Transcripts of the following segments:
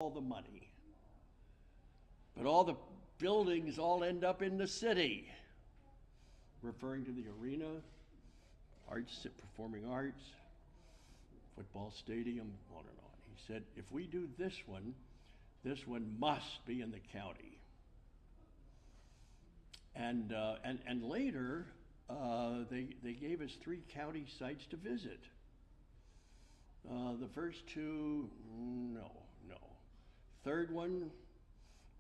all the money. But all the buildings all end up in the city, referring to the arena, arts, performing arts, football stadium, on and on. He said, if we do this one must be in the county. And later, they gave us 3 county sites to visit. The first 2, no. Third one,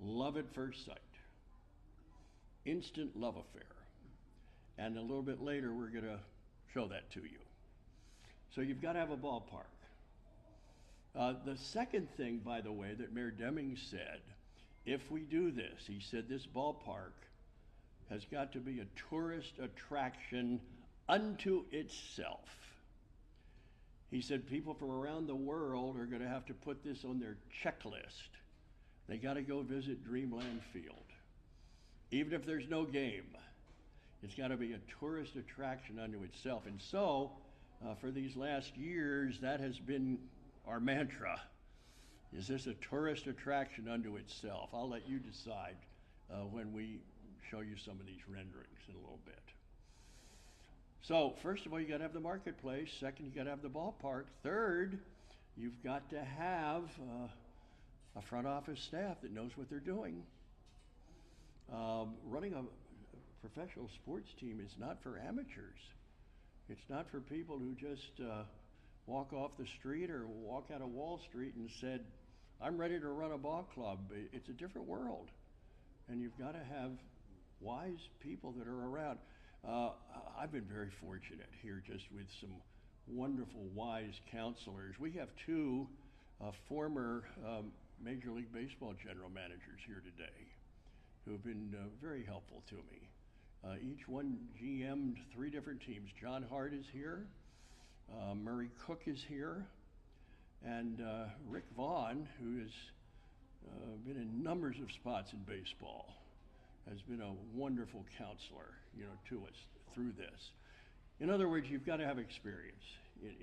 love at first sight. Instant love affair. And a little bit later, we're going to show that to you. So you've got to have a ballpark. The second thing, by the way, that Mayor Deming said, if we do this, he said this ballpark has got to be a tourist attraction unto itself. He said people from around the world are going to have to put this on their checklist. They got to go visit Dreamland Field. Even if there's no game, it's got to be a tourist attraction unto itself. And so, for these last years, that has been our mantra. Is this a tourist attraction unto itself? I'll let you decide when we show you some of these renderings in a little bit. So, first of all, you got to have the marketplace. Second, you got to have the ballpark. Third, you've got to have a front office staff that knows what they're doing. Running a professional sports team is not for amateurs. It's not for people who just walk off the street or walk out of Wall Street and said, I'm ready to run a ball club. It's a different world. And you've got to have wise people that are around. I've been very fortunate here just with some wonderful, wise counselors. We have 2 former Major League Baseball general managers here today who have been very helpful to me. Each one GM'd 3 different teams. John Hart is here, Murray Cook is here, and Rick Vaughn, who has been in numbers of spots in baseball, has been a wonderful counselor, to us through this. In other words, you've got to have experience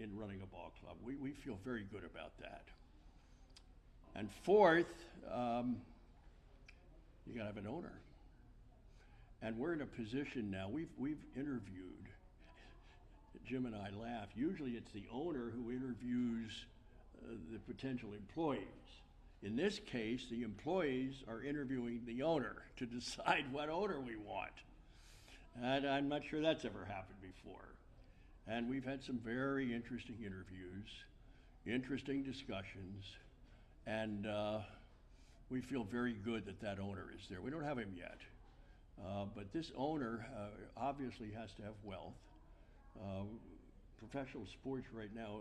in running a ball club. We feel very good about that. And fourth, you got to have an owner. And we're in a position now, we've interviewed, Jim and I laugh, usually it's the owner who interviews the potential employees. In this case, the employees are interviewing the owner to decide what owner we want. And I'm not sure that's ever happened before. And we've had some very interesting interviews, interesting discussions, and we feel very good that owner is there. We don't have him yet, but this owner obviously has to have wealth. Professional sports right now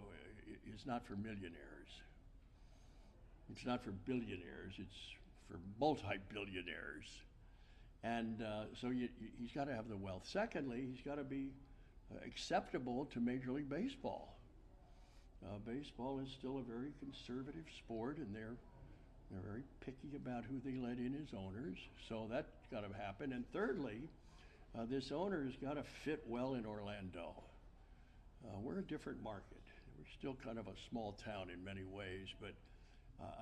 is not for millionaires. It's not for billionaires, it's for multi-billionaires. And so he's got to have the wealth. Secondly, he's got to be acceptable to Major League Baseball. Baseball is still a very conservative sport, and they're very picky about who they let in as owners. So that's got to happen. And thirdly, this owner has got to fit well in Orlando. We're a different market. We're still kind of a small town in many ways, but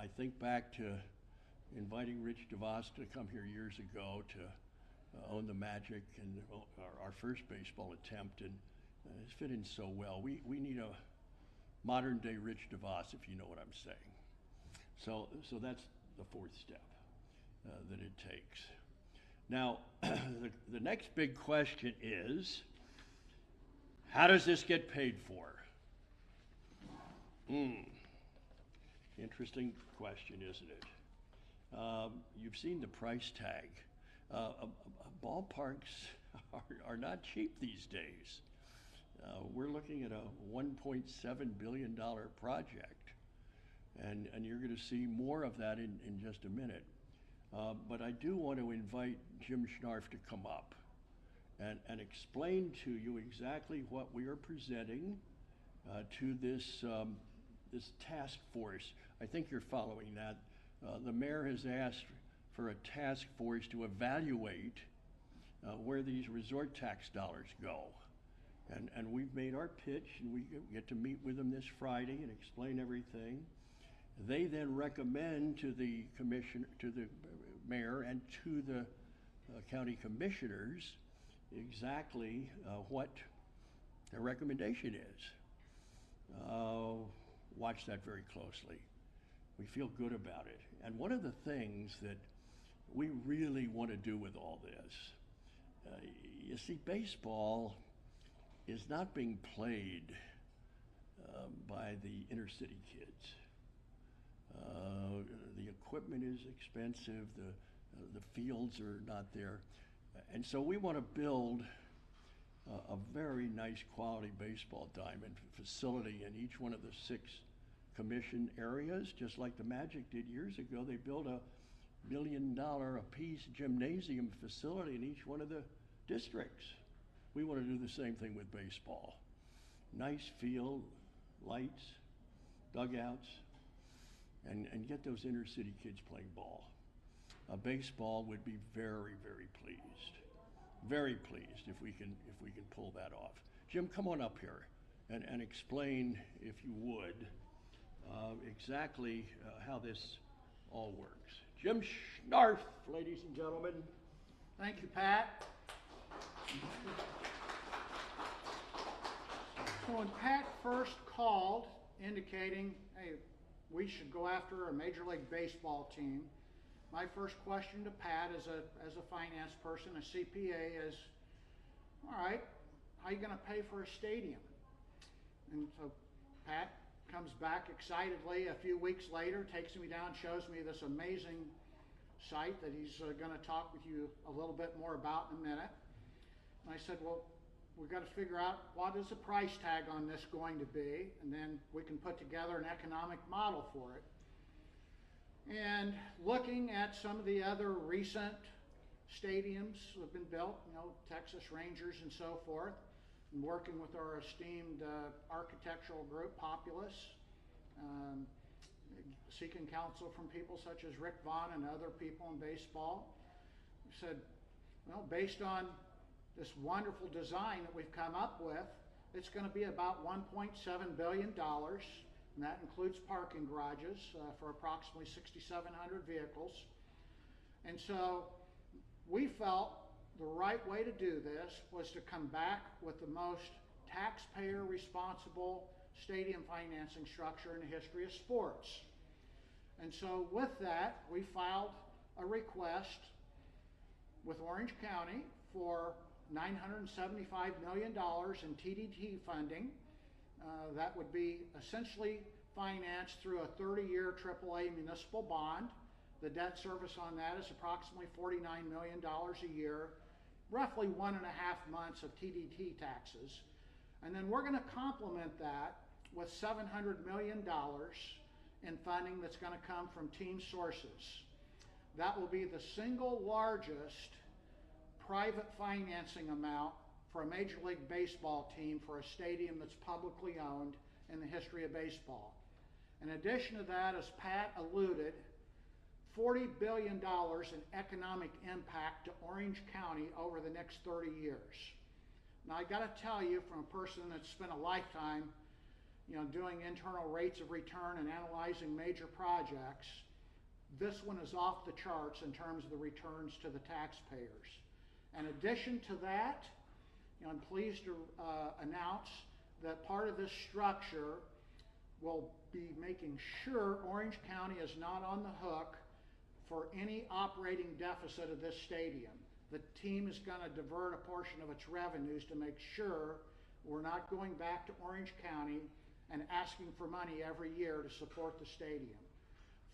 I think back to inviting Rich DeVos to come here years ago to own the Magic and our first baseball attempt, and it's fit in so well. We need a modern day Rich DeVos, if you know what I'm saying. So that's the fourth step that it takes. Now, the next big question is, how does this get paid for? Interesting question, isn't it? You've seen the price tag. Ballparks are not cheap these days. We're looking at a $1.7 billion project, and you're going to see more of that in just a minute. But I do want to invite Jim Schnarf to come up and explain to you exactly what we are presenting to this task force. I think you're following that. The mayor has asked for a task force to evaluate where these resort tax dollars go. And we've made our pitch, and we get to meet with them this Friday and explain everything. They then recommend to the commission, to the mayor and to the county commissioners exactly what their recommendation is. Watch that very closely. We feel good about it. And one of the things that we really want to do with all this, you see, baseball is not being played by the inner city kids. The equipment is expensive, the fields are not there. And so we want to build a very nice quality baseball diamond facility in each one of the 6 commission areas, just like the Magic did years ago. They built a $1 million a piece gymnasium facility in each one of the districts. We want to do the same thing with baseball. Nice field, lights, dugouts, and get those inner city kids playing ball. Baseball would be very, very pleased if we can pull that off. Jim, come on up here and explain, if you would, exactly how this all works. Jim Schnarf, ladies and gentlemen. Thank you, Pat. So when Pat first called indicating, hey, we should go after a Major League Baseball team, my first question to Pat as a finance person, a CPA, is, all right, how are you going to pay for a stadium? And so Pat comes back excitedly a few weeks later, takes me down, shows me this amazing site that he's going to talk with you a little bit more about in a minute. And I said, well, we've got to figure out what is the price tag on this going to be, and then we can put together an economic model for it. And looking at some of the other recent stadiums that have been built, you know, Texas Rangers and so forth, and working with our esteemed architectural group, Populous, seeking counsel from people such as Rick Vaughn and other people in baseball, we said, well, based on this wonderful design that we've come up with, it's going to be about $1.7 billion, and that includes parking garages for approximately 6,700 vehicles. And so we felt the right way to do this was to come back with the most taxpayer responsible stadium financing structure in the history of sports. And so with that, we filed a request with Orange County for $975 million in TDT funding. That would be essentially financed through a 30-year AAA municipal bond. The debt service on that is approximately $49 million a year, roughly 1.5 months of TDT taxes. And then we're going to complement that with $700 million in funding that's going to come from team sources. That will be the single largest private financing amount for a Major League Baseball team for a stadium that's publicly owned in the history of baseball. In addition to that, as Pat alluded, $40 billion in economic impact to Orange County over the next 30 years. Now I got to tell you, from a person that's spent a lifetime, you know, doing internal rates of return and analyzing major projects, this one is off the charts in terms of the returns to the taxpayers. In addition to that, you know, I'm pleased to announce that part of this structure will be making sure Orange County is not on the hook for any operating deficit of this stadium. The team is going to divert a portion of its revenues to make sure we're not going back to Orange County and asking for money every year to support the stadium.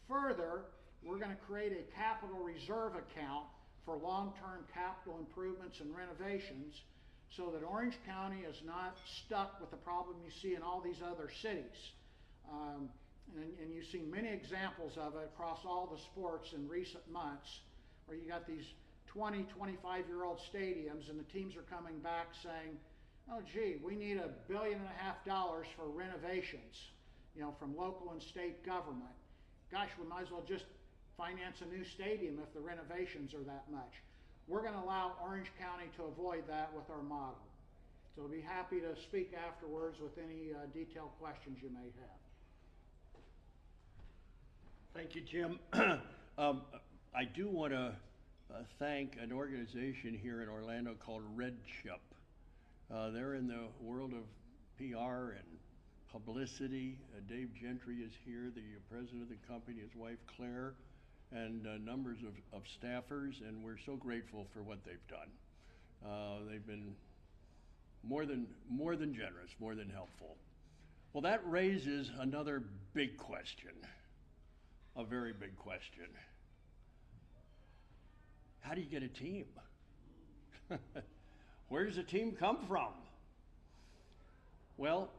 Further, we're going to create a capital reserve account for long-term capital improvements and renovations so that Orange County is not stuck with the problem you see in all these other cities. And you've seen many examples of it across all the sports in recent months, where you got these 20, 25-year-old stadiums and the teams are coming back saying, oh gee, we need $1.5 billion for renovations, you know, from local and state government. Gosh, we might as well just finance a new stadium if the renovations are that much. We're going to allow Orange County to avoid that with our model. So I'll be happy to speak afterwards with any detailed questions you may have. Thank you, Jim. I do want to thank an organization here in Orlando called Red Chip. They're in the world of PR and publicity. Dave Gentry is here, the president of the company, his wife Claire, and numbers of staffers, and we're so grateful for what they've done. They've been more than generous, more than helpful. Well, that raises another big question, a very big question. How do you get a team? Where does a team come from? Well,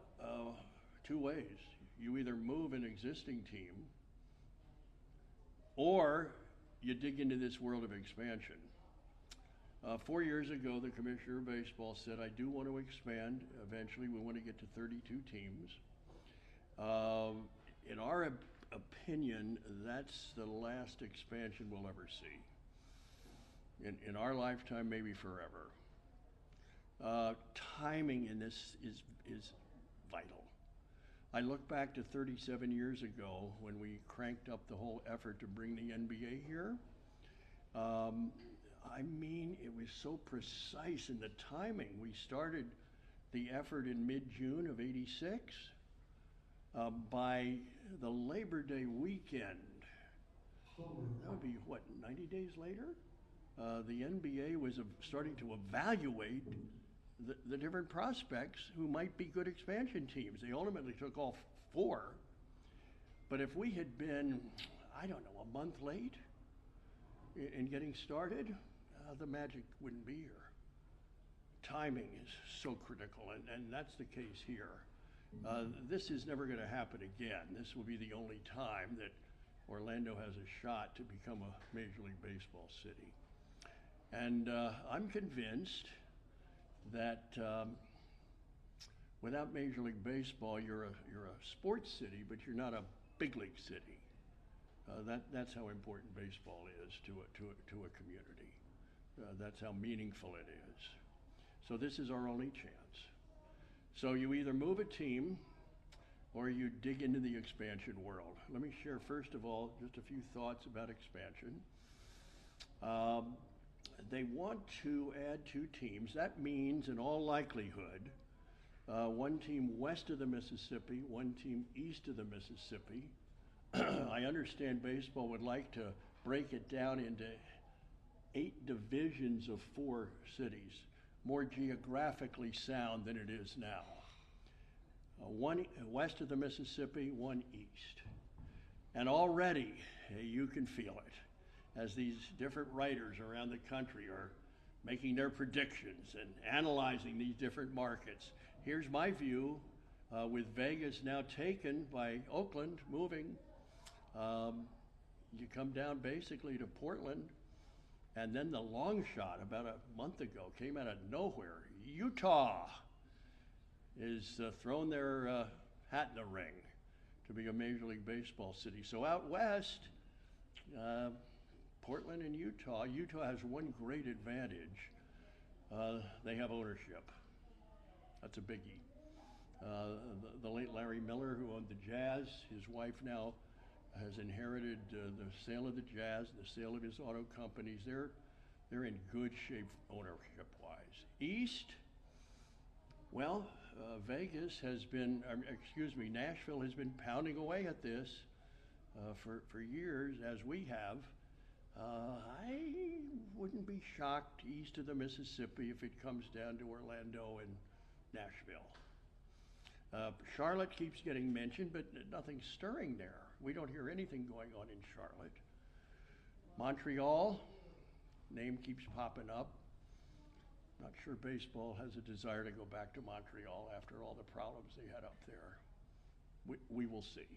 two ways. You either move an existing team or you dig into this world of expansion. 4 years ago, the Commissioner of Baseball said, I do want to expand. Eventually, we want to get to 32 teams. In our opinion, that's the last expansion we'll ever see. In our lifetime, maybe forever. Timing in this is vital. I look back to 37 years ago when we cranked up the whole effort to bring the NBA here. I mean, it was so precise in the timing. We started the effort in mid-June of '86. By the Labor Day weekend, that would be, what, 90 days later? The NBA was starting to evaluate the different prospects who might be good expansion teams. They ultimately took all 4. But if we had been, I don't know, a month late in getting started, the magic wouldn't be here. Timing is so critical, and that's the case here. This is never going to happen again. This will be the only time that Orlando has a shot to become a Major League Baseball city. And I'm convinced that without Major League Baseball, you're a sports city, but you're not a big league city. That's how important baseball is to a community. That's how meaningful it is. So this is our only chance. So you either move a team or you dig into the expansion world. Let me share, first of all, just a few thoughts about expansion. They want to add 2 teams. That means, in all likelihood, 1 team west of the Mississippi, 1 team east of the Mississippi. I understand baseball would like to break it down into 8 divisions of 4 cities, more geographically sound than it is now. 1 west of the Mississippi, 1 east. And already you can feel it as these different writers around the country are making their predictions and analyzing these different markets. Here's my view, with Vegas now taken by Oakland moving. You come down basically to Portland, and then the long shot about a month ago came out of nowhere. Utah is throwing their hat in the ring to be a Major League Baseball city. So out west, Portland and Utah. Utah has one great advantage. They have ownership. That's a biggie. The late Larry Miller, who owned the Jazz, his wife now has inherited the sale of the Jazz, the sale of his auto companies. They're in good shape ownership-wise. East, well, Vegas has been, Nashville has been pounding away at this for years, as we have. I wouldn't be shocked east of the Mississippi if it comes down to Orlando and Nashville. Charlotte keeps getting mentioned, but nothing's stirring there. We don't hear anything going on in Charlotte. Montreal, name keeps popping up. Not sure baseball has a desire to go back to Montreal after all the problems they had up there. We will see.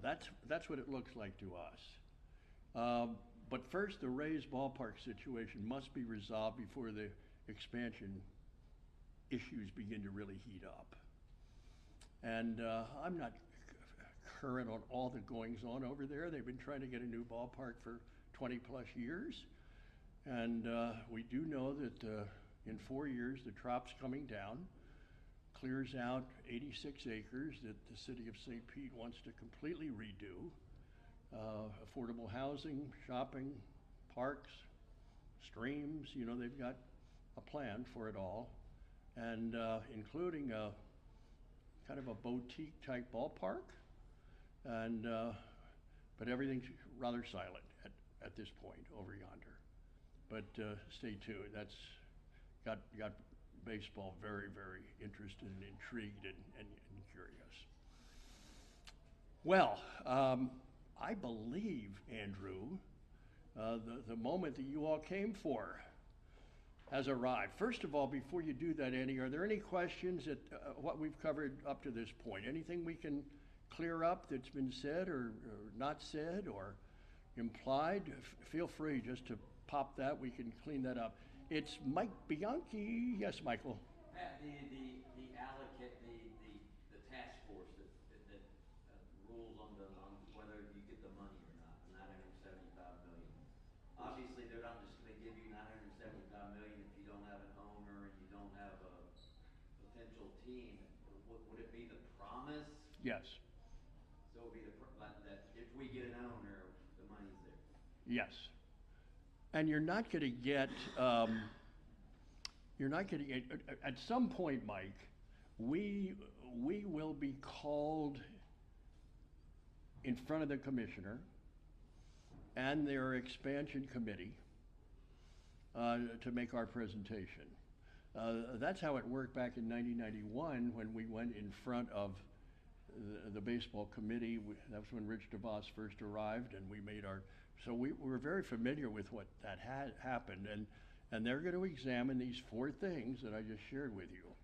That's what it looks like to us. But first, the Rays ballpark situation must be resolved before the expansion issues begin to really heat up. And I'm not current on all the goings on over there. They've been trying to get a new ballpark for 20 plus years. And we do know that in 4 years, the Trop's coming down, clears out 86 acres that the city of St. Pete wants to completely redo. affordable housing, shopping, parks, streams. You know, they've got a plan for it all, and including a kind of a boutique type ballpark, and but everything's rather silent at this point over yonder. But stay tuned. That's got baseball very, very interested and intrigued and curious. Well, I believe, Andrew, the moment that you all came for has arrived. First of all, before you do that, Andy, are there any questions at what we've covered up to this point? Anything we can clear up that's been said or not said or implied? Feel free just to pop that. We can clean that up. It's Mike Bianchi. Yes, Michael. Pat, the task force that rules on whether you get the money or not, the $975 million. Obviously, they're not just going to give you $975 million if you don't have an owner and you don't have a potential team. Would it be the promise? Yes. So it would be that if we get an owner, the money's there. Yes. And you're not going to get, at some point, Mike, we will be called in front of the commissioner and their expansion committee to make our presentation. That's how it worked back in 1991 when we went in front of the baseball committee. That was when Rich DeVos first arrived, and we made our. So we were very familiar with what that had happened, and they're going to examine these 4 things that I just shared with you.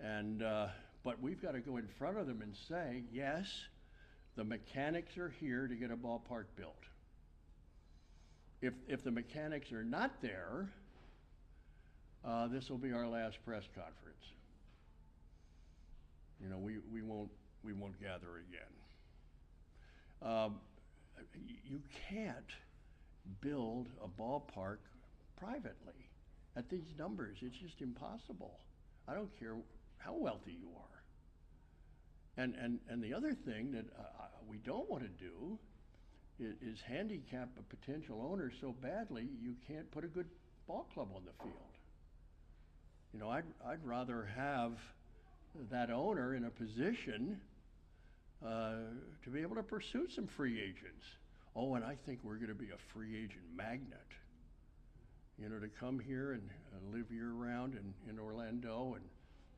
And but we've got to go in front of them and say, yes, the mechanics are here to get a ballpark built. If the mechanics are not there, this will be our last press conference. You know, we won't gather again. You can't build a ballpark privately at these numbers. It's just impossible. I don't care how wealthy you are. And the other thing that we don't want to do is handicap a potential owner so badly you can't put a good ball club on the field. You know, I'd rather have that owner in a position to be able to pursue some free agents. Oh, and I think we're going to be a free agent magnet. You know, to come here and live year-round in Orlando and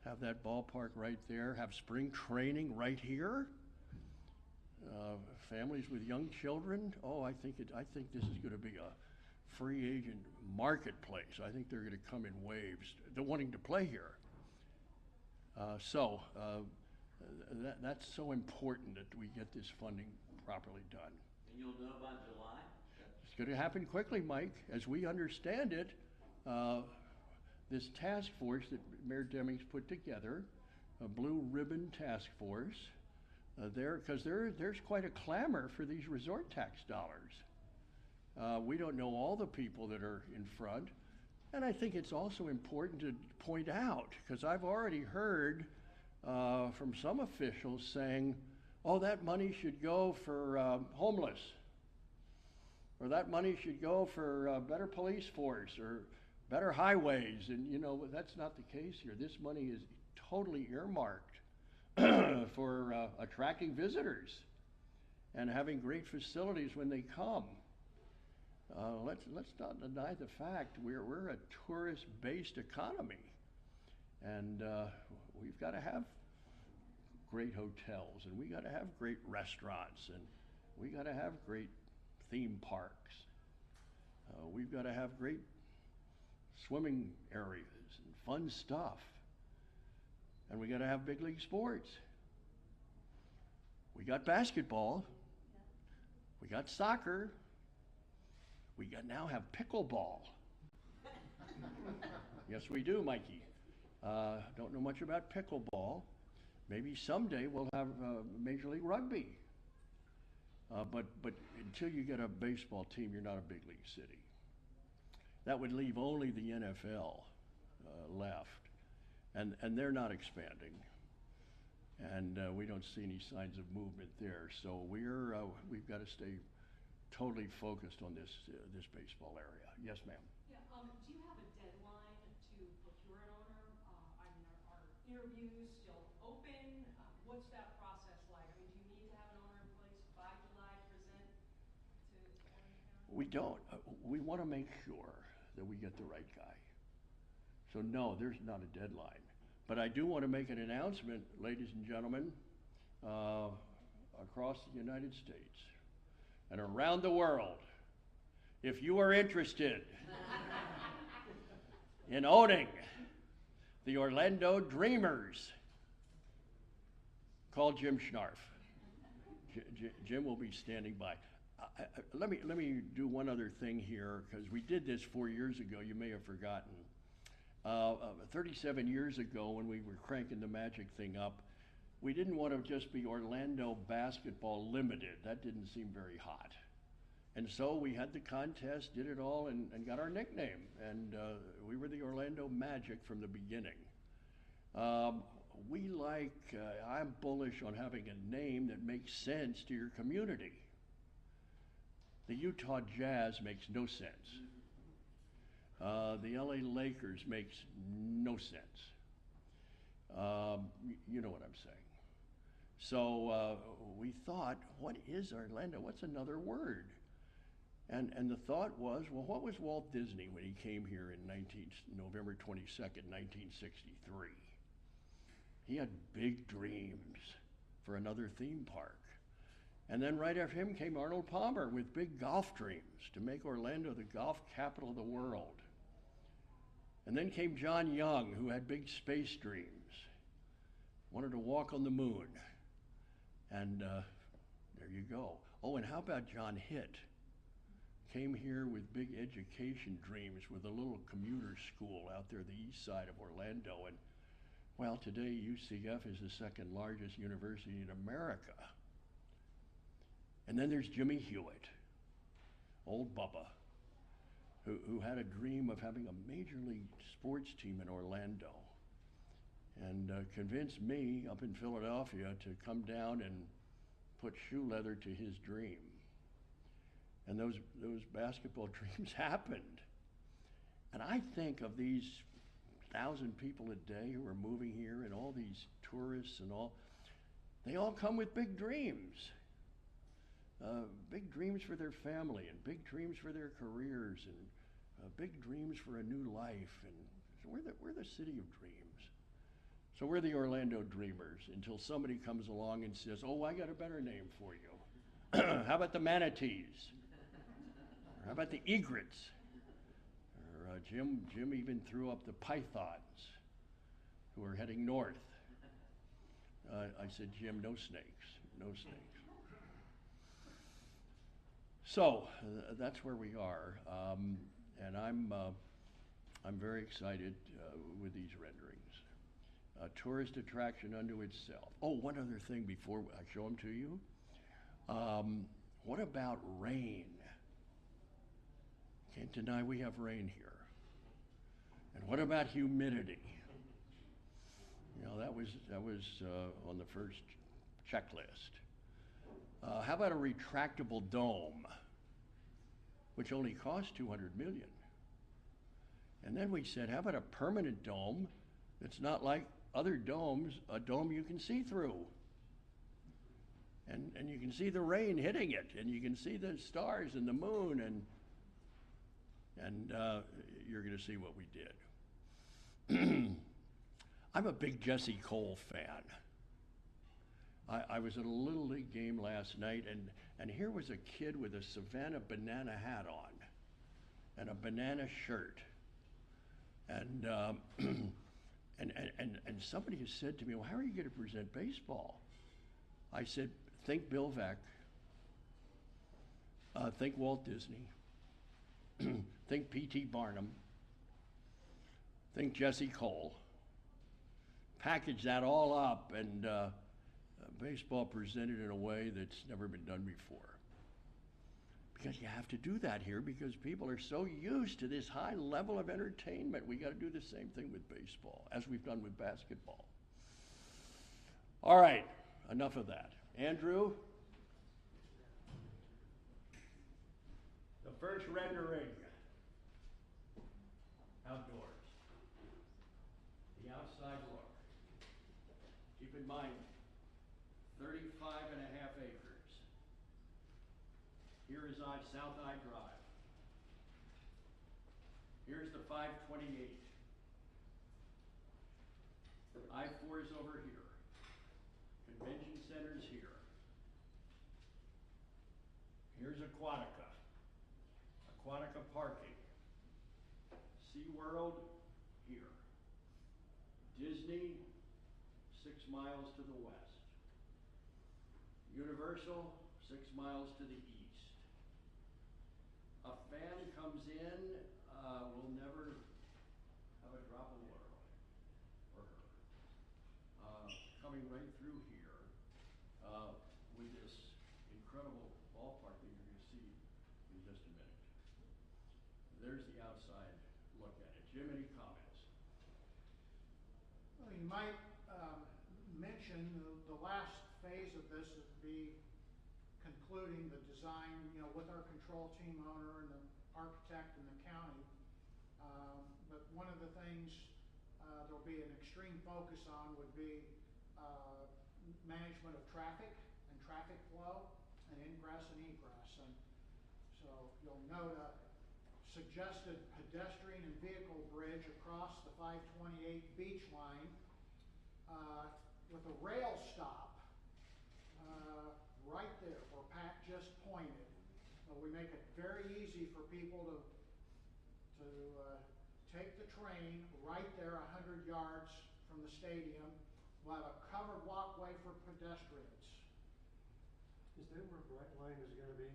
have that ballpark right there, have spring training right here. Families with young children. Oh, I think this is going to be a free agent marketplace. I think they're going to come in waves. They're wanting to play here. That's so important that we get this funding properly done. And you'll know by July? It's going to happen quickly, Mike. As we understand it, this task force that Mayor Demings put together, a blue ribbon task force, because there's quite a clamor for these resort tax dollars. We don't know all the people that are in front. And I think it's also important to point out, because I've already heard from some officials saying, oh, that money should go for homeless, or that money should go for better police force or better highways. And, you know, that's not the case here. This money is totally earmarked for attracting visitors and having great facilities when they come. Let's not deny the fact we're a tourist-based economy, and we've got to have great hotels, and we got to have great restaurants, and we got to have great theme parks. We've got to have great swimming areas and fun stuff, and we got to have big league sports. We got basketball. We got soccer. We now have pickleball. Yes, we do, Mikey. Don't know much about pickleball. Maybe someday we'll have Major League Rugby. But until you get a baseball team, you're not a big league city. That would leave only the NFL left, and they're not expanding. and we don't see any signs of movement there. So we've got to stay totally focused on this baseball area. Yes, ma'am. Yeah, do you have a deadline to procure an owner? I mean, are interviews still open? What's that process like? I mean, do you need to have an owner in place by July to present to Orange County? We don't. We want to make sure that we get the right guy. So no, there's not a deadline. But I do want to make an announcement, ladies and gentlemen, across the United States and around the world. If you are interested in owning the Orlando Dreamers, call Jim Schnarf. Jim will be standing by. Let me do one other thing here, because we did this 4 years ago. You may have forgotten. 37 years ago, when we were cranking the Magic thing up, we didn't want to just be Orlando Basketball Limited. That didn't seem very hot. And so we had the contest, did it all, and got our nickname. And we were the Orlando Magic from the beginning. I'm bullish on having a name that makes sense to your community. The Utah Jazz makes no sense. The LA Lakers makes no sense. You know what I'm saying. So we thought, what is Orlando? What's another word? And the thought was, well, what was Walt Disney when he came here in November 22nd, 1963? He had big dreams for another theme park. And then right after him came Arnold Palmer with big golf dreams to make Orlando the golf capital of the world. And then came John Young, who had big space dreams, wanted to walk on the moon. And there you go. Oh, and how about John Hitt? Came here with big education dreams with a little commuter school out there the east side of Orlando. And well, today UCF is the second largest university in America. And then there's Jimmy Hewitt, old Bubba, who had a dream of having a major league sports team in Orlando, and convinced me up in Philadelphia to come down and put shoe leather to his dream. And those basketball dreams happened. And I think of these 1,000 people a day who are moving here, and all these tourists and all, they all come with big dreams. Big dreams for their family, and big dreams for their careers, and big dreams for a new life. And so we're the city of dreams. So we're the Orlando Dreamers, until somebody comes along and says, oh, I got a better name for you. How about the Manatees? Or how about the Egrets? Or Jim even threw up the Pythons, who are heading north. I said, Jim, no snakes, no snakes. So that's where we are, and I'm very excited with these renderings. A tourist attraction unto itself. Oh, one other thing before I show them to you. What about rain? Can't deny we have rain here. And what about humidity? You know, that was on the first checklist. How about a retractable dome, which only costs $200 million? And then we said, how about a permanent dome that's not like other domes, a dome you can see through? And you can see the rain hitting it, and you can see the stars and the moon, and you're going to see what we did. I'm a big Jesse Cole fan. I was at a Little League game last night, and here was a kid with a Savannah banana hat on and a banana shirt. And somebody has said to me, well, how are you going to present baseball? I said, think Bill Veeck, think Walt Disney, think P.T. Barnum, think Jesse Cole, package that all up, and baseball presented in a way that's never been done before. Because you have to do that here, because people are so used to this high level of entertainment. We got to do the same thing with baseball as we've done with basketball. All right, enough of that. Andrew? The first rendering, outdoors. The outside look. Keep in mind, 35.5 acres. Here is South I Drive. Here's the 528. I-4 is over here. Convention Center's here. Here's Aquatica. Aquatica parking. SeaWorld here. Disney, 6 miles to the west. Universal, 6 miles to the east. A fan comes in, will never have a drop of water on it, or her. Coming right through here, with this incredible ballpark that you're gonna see in just a minute. There's the outside look at it. Jim, any comments? Well, you might mention the last phase of this would be concluding the design, with our control team owner and the architect and the county. But one of the things there'll be an extreme focus on would be management of traffic and traffic flow and ingress and egress. And so you'll note a suggested pedestrian and vehicle bridge across the 528 beach line with a rail stop right there where Pat just pointed. We make it very easy for people to take the train right there 100 yards from the stadium. We'll have a covered walkway for pedestrians. Is that where Brightline is gonna be?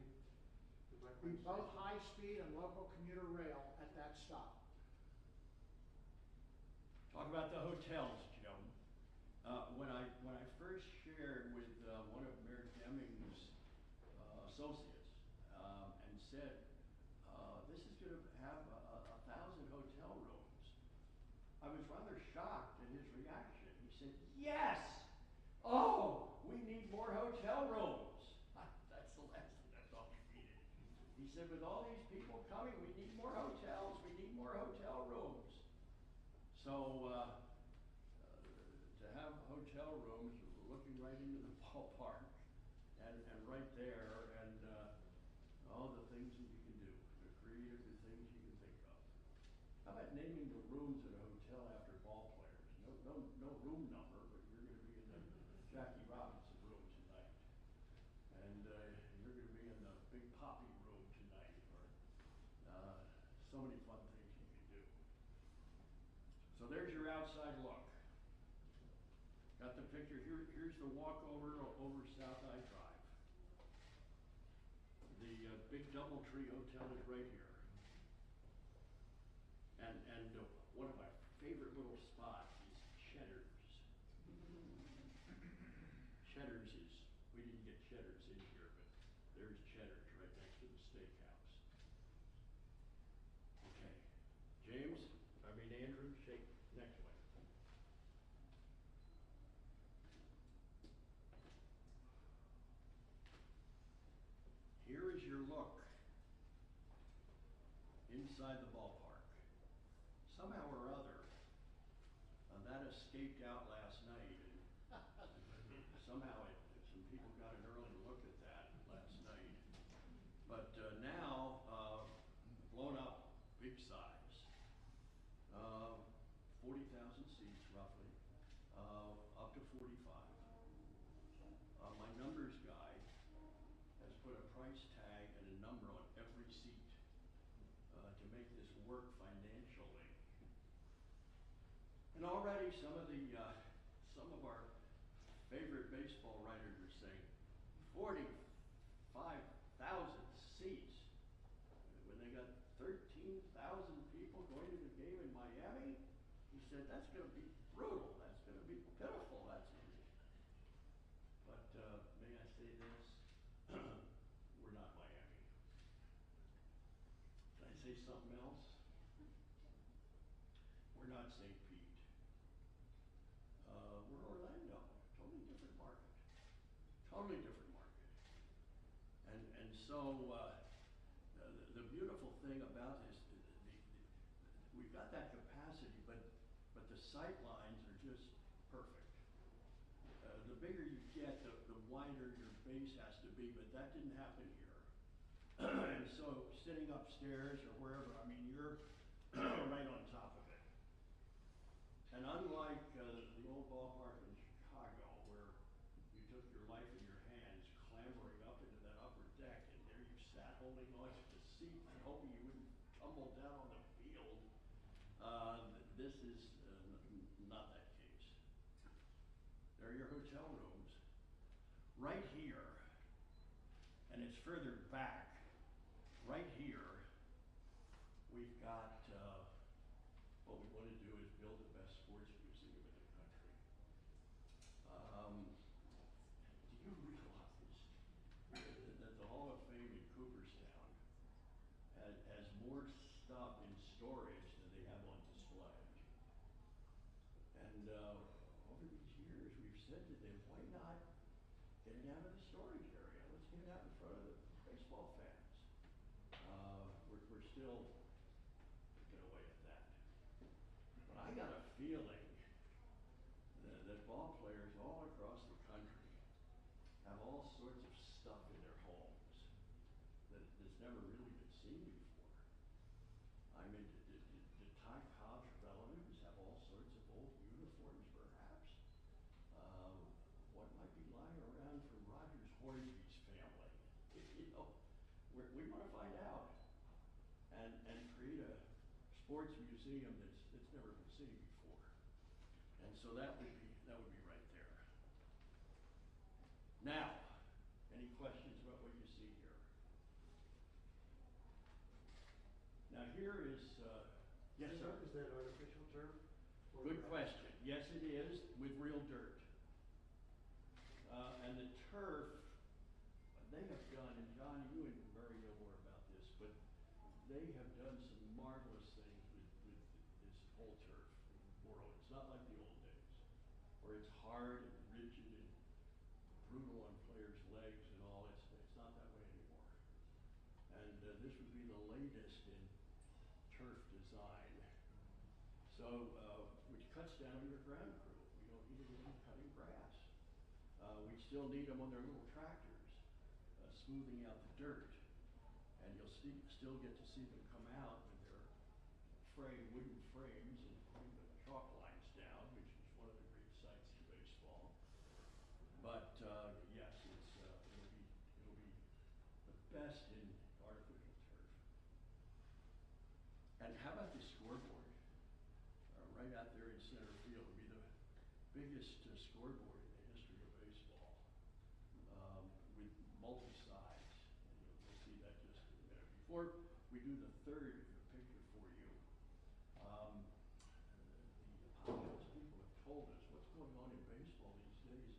The Be Brightline both station? high speed and local commuter rail at that stop. Talk about the hotels, Jim. When I first shared with one of Mayor Deming's associates and said, this is going to have 1,000 hotel rooms, I was rather shocked at his reaction. He said, yes! Oh, we need more hotel rooms. That's the last thing I thought we needed. He said, with all these people coming, we need more hotels, we need more hotel rooms. So, to have hotel rooms looking right into the ballpark and right there and all the things that you can do, the creative things you can think of. How about naming the rooms at a hotel after ball players? No room number, but you're going to be in the Jackie Robinson room tonight. And you're going to be in the Big Poppy room tonight, or so many fun things you can do. So there's your outside look. Got the picture. Here's the walkover over South I Drive. The big DoubleTree Hotel is right here. And one of my favorite little spots is Cheddar's. Cheddar's is, we didn't get Cheddar's in here, but there's Cheddar's right next to the steakhouse. Okay, Andrew, shake next way. Here is your look inside the ballpark. Somehow or other, that escaped out last night, and somehow some people got an early look at that last night. But now, blown up, big size, 40,000 seats roughly, up to 45. My numbers guy has put a price tag and a number on every seat to make this work financially. And already some of our favorite baseball writers are saying 45,000 seats when they got 13,000 people going to the game in Miami. He said that's going to be brutal. That's going to be pitiful. But may I say this? We're not Miami. Can I say something else? We're not St. Pete. We're Orlando. Totally different totally different market. And so, the beautiful thing about this, we've got that capacity, but the sight lines are just perfect. The bigger you get, the wider your base has to be, but that didn't happen here. And so, sitting upstairs or wherever, I mean, you're right on top of it. And unlike the old ballpark in Chicago, where you took your life in your hands, clambering up into that upper deck, and there you sat holding on to the seat and hoping you wouldn't tumble down on the field, this is not that case. There are your hotel rooms. Right here, and it's further back, right here, we've got, what we want to do is build the best sports museum in the country. Do you realize that the Hall of Fame in Cooperstown has more stuff in storage than they have on display? And over these years, we've said to them, why not get it out of the storage area? Let's get it out in front of the baseball fans. We're still picking away at that. But I got a feeling that ball players all across the country have all sorts of stuff in their homes that's never really been seen before. I mean, did Ty Cobb's relatives have all sorts of old uniforms, perhaps? What might be lying around from Rogers Hornsby's family? You know, we want to find out and create a sports museum that's never been seen before. And so that would be right there. Now, any questions about what you see here? Now here is, yes sir? Is that artificial turf? Good question. Yes it is, with real dirt. And the turf, they have done, and John, you and Murray know more about this, but they have done some marvelous things with this whole turf world. It's not like the old days, where it's hard and rigid and brutal on players' legs and all. It's not that way anymore. And this would be the latest in turf design. So, which cuts down your ground crew. We don't need anyone cutting grass. We still need them on their little tractors, smoothing out the dirt. And you'll still get to see them come out with their wooden frames and putting the chalk lines down, which is one of the great sights in baseball. But yes, it'll be the best in artificial turf. And how about the scoreboard? Right out there in center field will be the biggest scoreboard in the history of baseball, with multi-sides. And you'll see that just in a minute. Before we do the third picture for you, the honest people have told us what's going on in baseball these days,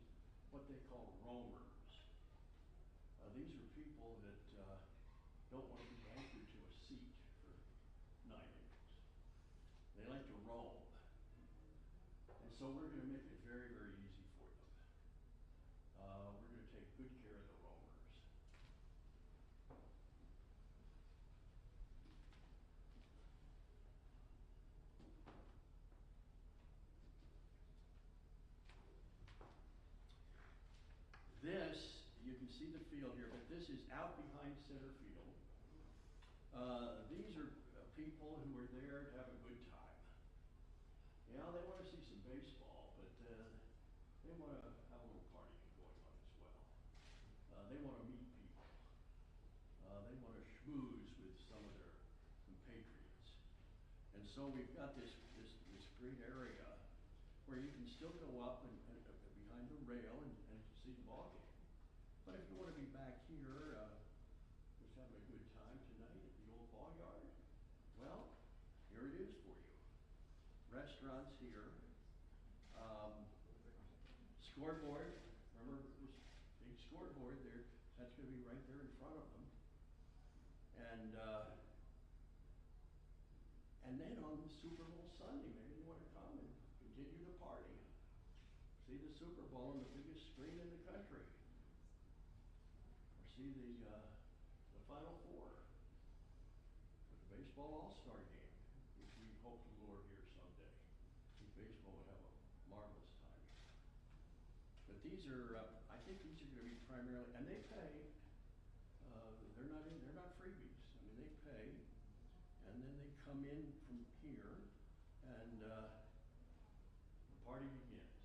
what they call roamers. These are people that don't want to be anchored to a seat for 9 innings. They like to roam. And so we're going to make it very, very easy for them. We're going to take good care of the roamers. This, you can see the field here, but this is out behind center field. These are people who are there to have a good time. Yeah, they want to see some baseball, but they want to have a little party going on as well. They want to meet people. They want to schmooze with some of their compatriots. And so we've got this great area where you can still go up and behind the rail and see the ball game. But if you want to be back here, just having a good time tonight at the old ball yard, well, here it is for you. Restaurants here. Scoreboard, remember this big scoreboard there, that's going to be right there in front of them. And then on Super Bowl Sunday, maybe you want to come and continue the party. See the Super Bowl on the biggest screen in the country. see the Final Four for the baseball All-Star game, which we hope to lure here someday. I think baseball would have a marvelous time. But these are, I think these are going to be primarily, and they pay. They're not freebies. I mean, they pay, and then they come in from here, and the party begins.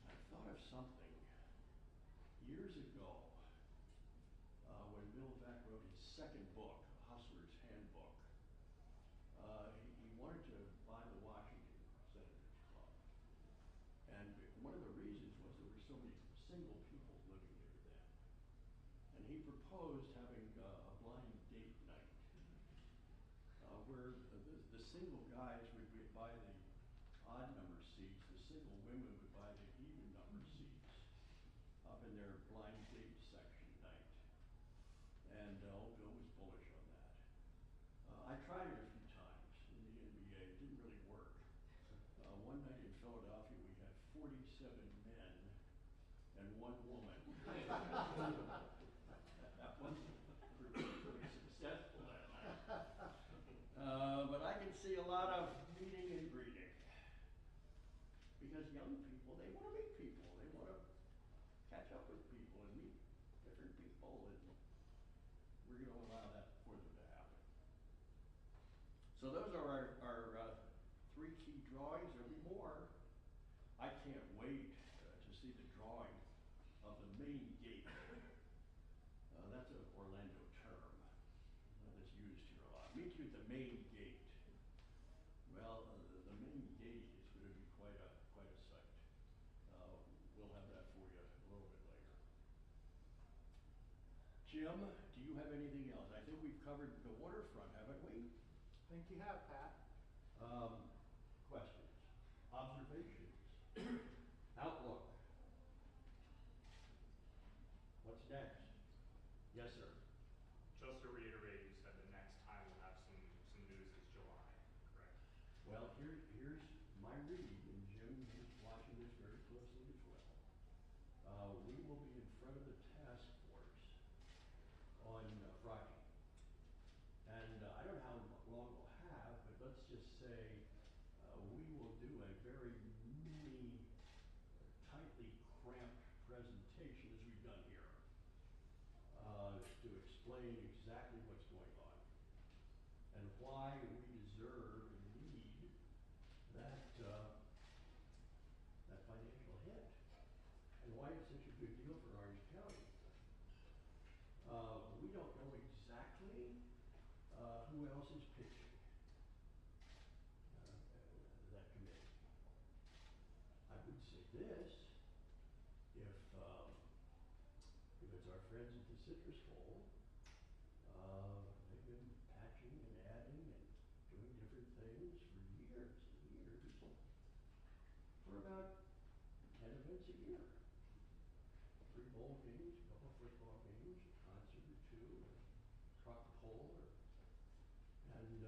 I thought of something years ago when Bill Beck wrote his second book, Hustler's Handbook. He wanted to buy the Washington Senators Club, and one of the reasons was there were so many single people living there then. And he proposed having a blind date night, where the single guys would buy the odd number seats, the single women would buy the even number seats up in their blind date section night. And old Bill was bullish on that. I tried it a few times in the NBA. It didn't really work. One night in Philadelphia, we had 47 men and one woman. That wasn't particularly successful that night. But I can see a lot of meeting and greeting. Because young people, they want to meet people. They want to catch up with people and meet different people. And we're going to allow that for them to happen. So those are our three key drawings. There'll be more. I can't wait to see the drawing of the main gate. That's an Orlando term that's used here a lot. Meet you at the main gate. Well, the main gate is going to be quite a sight. We'll have that for you a little bit later. Jim, do you have anything else? I think we've covered the waterfront, haven't we? I think you have, Pat. Questions, observations, outlook. What's next? Yes, sir. Just to reiterate, you said the next time we'll have some news is July, correct? Well, here's my read, and Jim is watching this very closely as well. We will be in front of the task force on Friday. And I don't know how long we'll have, but let's just say we will do a very mini, tightly cramped presentation as we've done here to explain exactly what's going on and why we deserve and need that financial hit and why it's such a good deal for Orange County. We don't know exactly who else is pitching that committee. I would say this, if it's our friends at the Citrus Bowl, they've been patching and adding and doing different things for years and years, for about 10 events a year. 3 bowl games, a couple of football games, a concert or two, a truck pull, and we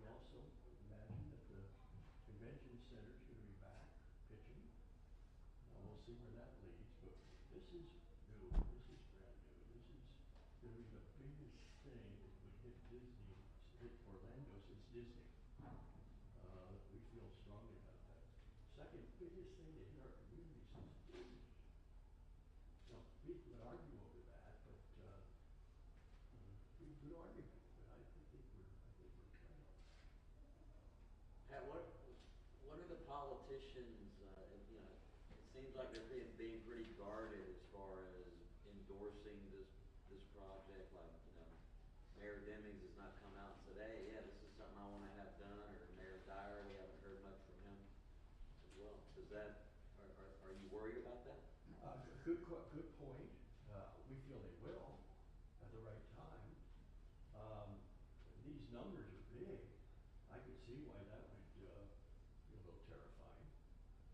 also imagine that the convention center is going to be back pitching. We'll see where that leads, but this is new. This is brand new. This is going to be the biggest thing that would hit Orlando since Disney. We feel strongly about that. Second biggest thing to hit our community since Disney. Now, people would argue over that, but pretty good argument. But I think we're right on. Pat, what are the politicians, it seems like they're being pretty guarded as far as endorsing this project, like, Mayor Demings has not come out and said, hey, yeah, this is something I want to have done, or Mayor Dyer, we haven't heard much from him as well. Are you worried about that? Good point. We feel they will at the right time. These numbers are big. I could see why that would be a little terrifying.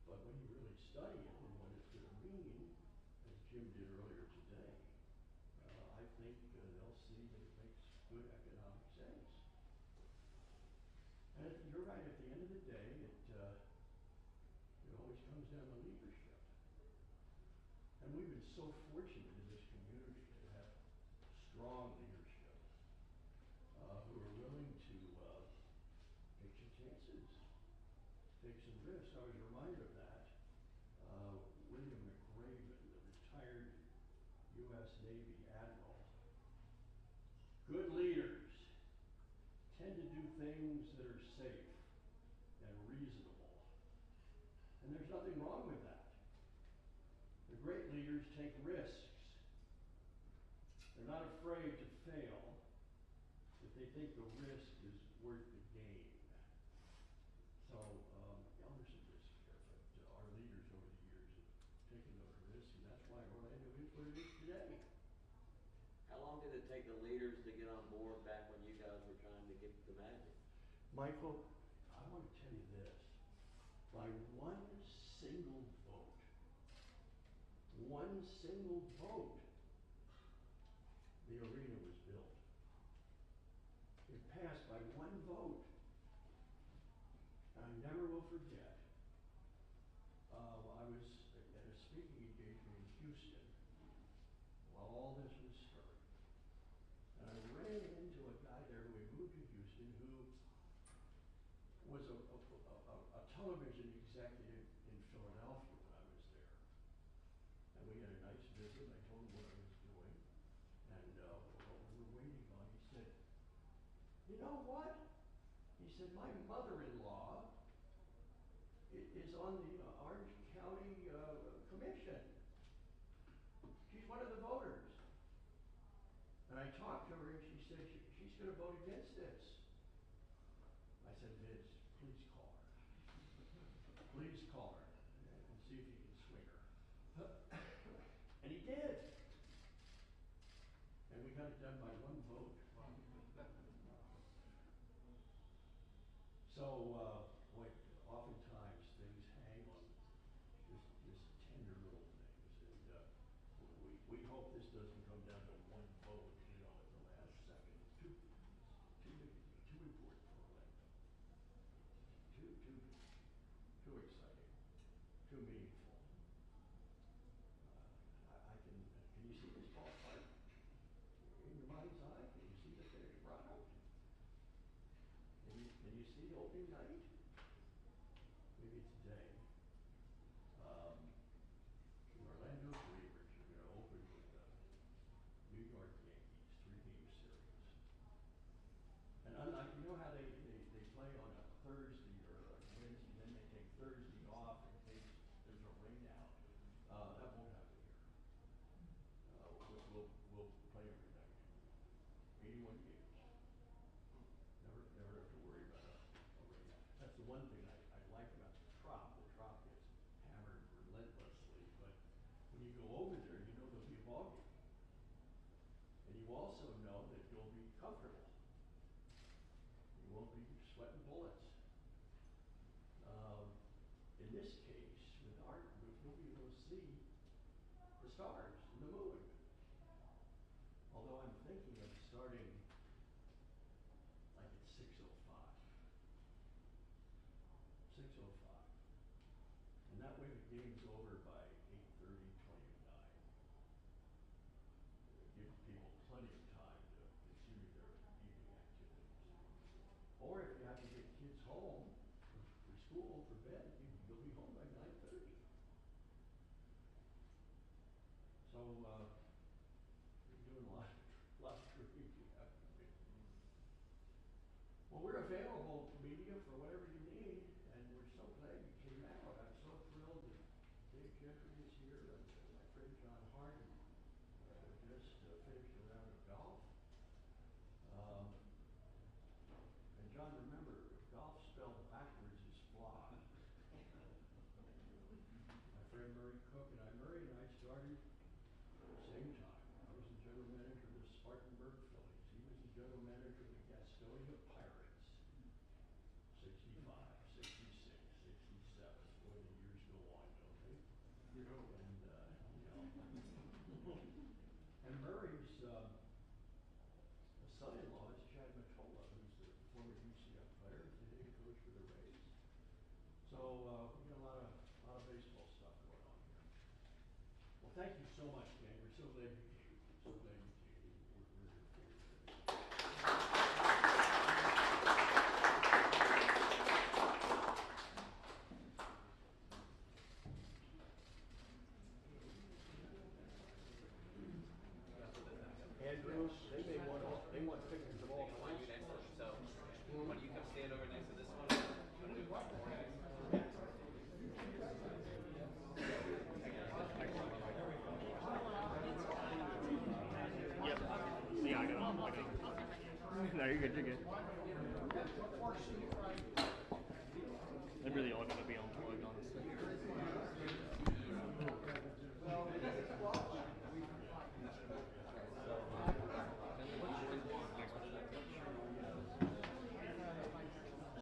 But when you really study it and what it's going to mean, as Jim did earlier today, I think they'll see that it makes good economic sense. And you're right, at the end of the day, it always comes down to leadership. And we've been so fortunate in this community to have strong leadership who are willing to take some chances, take some risks. I was reminded of that. William McRaven, the retired U.S. Navy admiral. Good leaders tend to do things that are safe and reasonable. And there's nothing wrong with that. The great leaders take risks. They're not afraid to fail if they think the risk is worth the gain. So, yeah, there's some risk here, but our leaders over the years have taken those risks, and that's why Orlando is what it is today. How long did it take the leaders to get on board back when you guys were trying to get the Magic? Michael, I want to tell you this. By one single vote, the arena was built. It passed by one vote. I never will forget. I was at a speaking engagement in Houston while all this was stirring. And I ran into a guy there who had moved to Houston who was a television executive in Philadelphia when I was there. And we had a nice visit. I told him what I was doing and what we were waiting on. He said, "You know what?" He said, "My mother-in-law is on the Orange County Commission. She's one of the voters." And I talked to her and she said she's going to vote against this. I said, "Vince, please call her. Please call her and see if you can swing her." And he did. And we got it done by one vote. So, boy, oftentimes things hang on just tender little things. And we hope this doesn't come down to one vote, at the last second. It's too important for Orlando. Too exciting. Too meaningful. Can you see this ballpark in your mind's eye? Can you see the finished product? Can you see the opening night? Maybe today. The Orlando Dreamers are going to open with the New York Yankees 3-game series. And unlike, you know how they play on a Thursday or a Wednesday, then they take Thursday off in case there's a rain out. That won't happen here. We'll play every night. 81 games. Never have to worry about a rain out. That's the one thing I like about the Trop. The Trop gets hammered relentlessly, but when you go over there, you know there'll be a ball game. And you also know that you'll be comfortable. You won't be sweating bullets. In this case, with our group, you'll be able to see the stars and the moon. Although I'm thinking of starting like at 6:05. 6:05. And that way the game's over by 8:30, 20 to 9. Give people plenty of time to continue their evening activities. Or if you have to get kids home for school, for bed, you'll be home by 9:30. So, you're doing a lot of drinking after me. Well, we're available, media, for whatever you need, and we're so glad you came out. I'm so thrilled that Dave Gentry is here, and my friend John Harden just finished a round of golf. And John, remember, golf spelled backwards is flawed. My friend Murray Cook and Murray and I started at the same time. I was the general manager of the Spartanburg Phillies. He was the general manager of the Gastonia Pirates. 65, 66, 67. Boy, the years go on, don't they? And Murray's son-in-law is Chad Mottola, who's the former UCF player, he's the hitting coach for the Rays. So we got a lot of baseball stuff going on here. Well, Thank you so much, Ken. We're so glad you came. So glad you came. We're here for you. Andrew, they want pictures of all Want you next to it, so why don't you come stand over next to this one? Yep. Yeah, I got it. No, you're good, you're good. I really ought to.